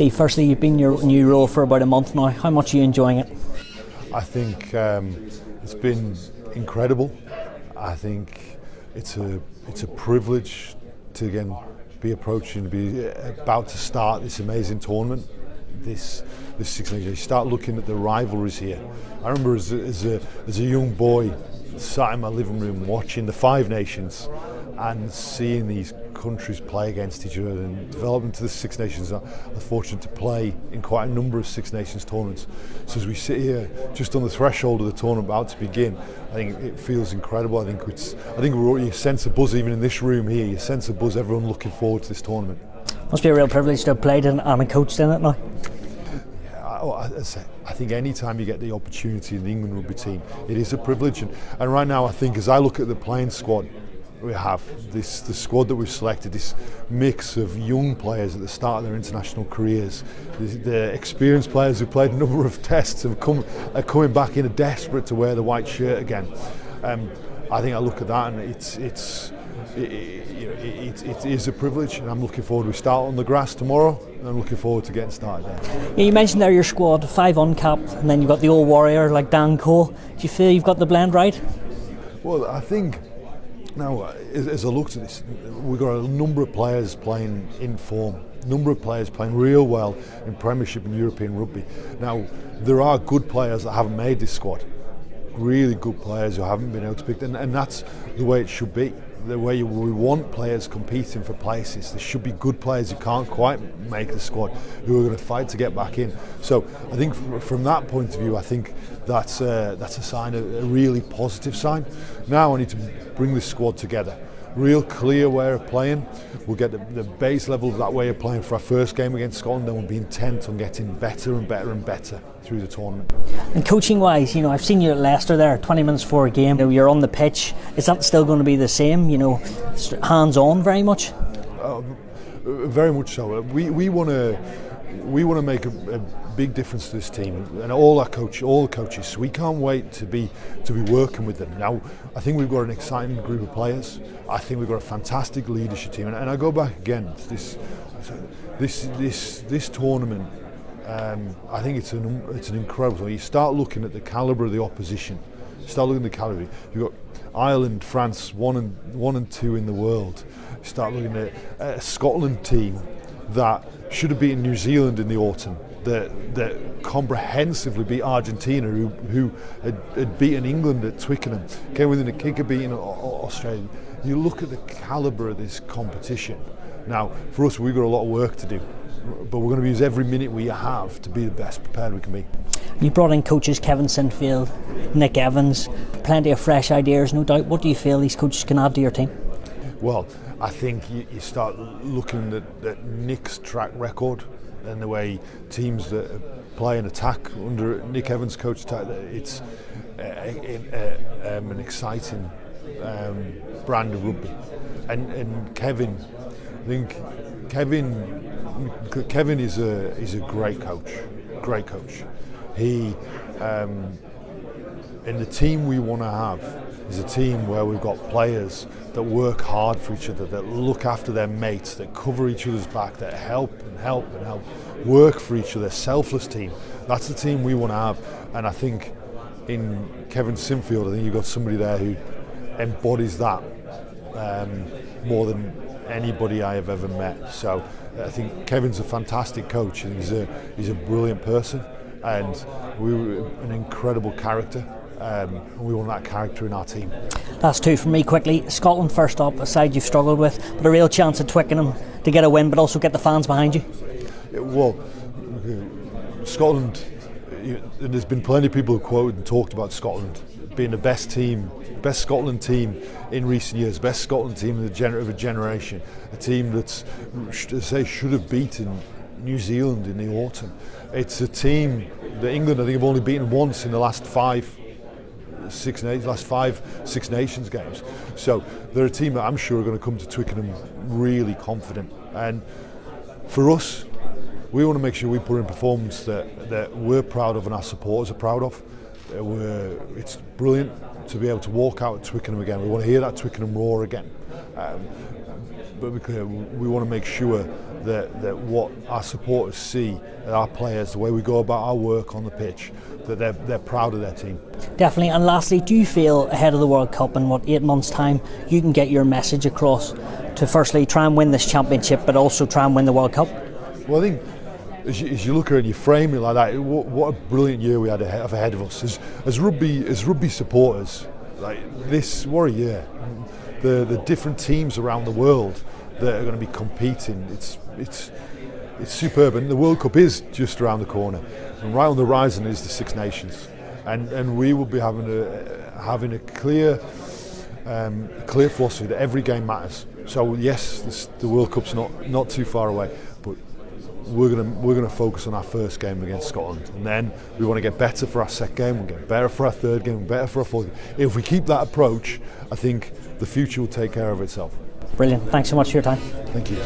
Steve, firstly, you've been in your new role for about a month now. How much are you enjoying it? I think it's been incredible. I think it's a privilege to again be about to start this amazing tournament. This Six Nations. You start looking at the rivalries here. I remember as a young boy sat in my living room watching the Five Nations and seeing these countries play against each other and develop into the Six Nations. I'm fortunate to play in quite a number of Six Nations tournaments. So as we sit here just on the threshold of the tournament about to begin, I think it feels incredible. I think you sense a buzz even in this room here. You sense a buzz, everyone looking forward to this tournament. Must be a real privilege to have played and coached in it now. I think any time you get the opportunity in the England rugby team, it is a privilege. And right now, I think as I look at the playing squad we have, the squad that we've selected, this mix of young players at the start of their international careers, the experienced players who played a number of tests are coming back in, are desperate to wear the white shirt again. I think I look at that and it is a privilege, and I'm looking forward. We start on the grass tomorrow, and I'm looking forward to getting started there. Yeah, you mentioned there your squad, 5 uncapped, and then you've got the old warrior like Dan Cole. Do you feel you've got the blend right? Well, I think now, as I looked at this, we've got a number of players playing in form, number of players playing real well in Premiership and European rugby. Now, there are good players that haven't made this squad, really good players who haven't been able to pick, and that's the way it should be. The way we want players competing for places. There should be good players who can't quite make the squad, who are going to fight to get back in. So I think from that point of view, I think that's a sign, a really positive sign. Now I need to bring this squad together. Real clear way of playing. We'll get the base level of that way of playing for our first game against Scotland, then we'll be intent on getting better and better and better through the tournament. And coaching wise, I've seen you at Leicester there, 20 minutes before a game. You're on the pitch. Is that still going to be the same? Hands on very much? Very much so. We want to make a big difference to this team, and all the coaches. So we can't wait to be working with them. Now, I think we've got an exciting group of players. I think we've got a fantastic leadership team, and I go back again to this tournament. I think it's an incredible. You start looking at the calibre of the opposition. Start looking at the calibre. You've got Ireland, France, one and two in the world. Start looking at a Scotland team that should have beaten New Zealand in the autumn, that comprehensively beat Argentina, who had beaten England at Twickenham, came within a kick of beating Australia. You look at the calibre of this competition. Now, for us, we've got a lot of work to do, but we're going to use every minute we have to be the best prepared we can be. You brought in coaches Kevin Sinfield, Nick Evans, plenty of fresh ideas, no doubt. What do you feel these coaches can add to your team? Well, I think you start looking at Nick's track record and the way teams that play and attack under Nick Evans' coach, it's an exciting brand of rugby. And Kevin, I think Kevin is a great coach. He and the team we want to have is a team where we've got players that work hard for each other, that look after their mates, that cover each other's back, that help, work for each other, selfless team. That's the team we want to have, and I think in Kevin Sinfield, I think you've got somebody there who embodies that more than anybody I have ever met. So I think Kevin's a fantastic coach, and he's a brilliant person, and we're an incredible character. And we want that character in our team. Last two from me quickly. Scotland first up, a side you've struggled with, but a real chance at Twickenham to get a win, but also get the fans behind you. Well, Scotland, there's been plenty of people who quoted and talked about Scotland being the best Scotland team in recent years, best Scotland team of a generation, a team that's, should have beaten New Zealand in the autumn. It's a team that England, I think, have only beaten once in the last five Six Nations games. So they're a team that I'm sure are going to come to Twickenham really confident. And for us, we want to make sure we put in performance that we're proud of and our supporters are proud of. It's brilliant to be able to walk out at Twickenham again. We want to hear that Twickenham roar again. but be clear, we want to make sure that what our supporters see, our players, the way we go about our work on the pitch, that they're proud of their team. Definitely. And lastly, do you feel ahead of the World Cup in 8 months' time you can get your message across to firstly try and win this championship, but also try and win the World Cup? Well, I think as you look at it and you frame it like that, what a brilliant year we had ahead of us as rugby supporters. Like this, what a year! The different teams around the world that are going to be competing. It's superb, and the World Cup is just around the corner. And right on the horizon is the Six Nations, and we will be having a clear philosophy that every game matters. So yes, the World Cup's not too far away, but we're gonna focus on our first game against Scotland, and then we want to get better for our second game. We'll get better for our third game, better for our fourth game. If we keep that approach, I think the future will take care of itself. Brilliant. Thanks so much for your time. Thank you.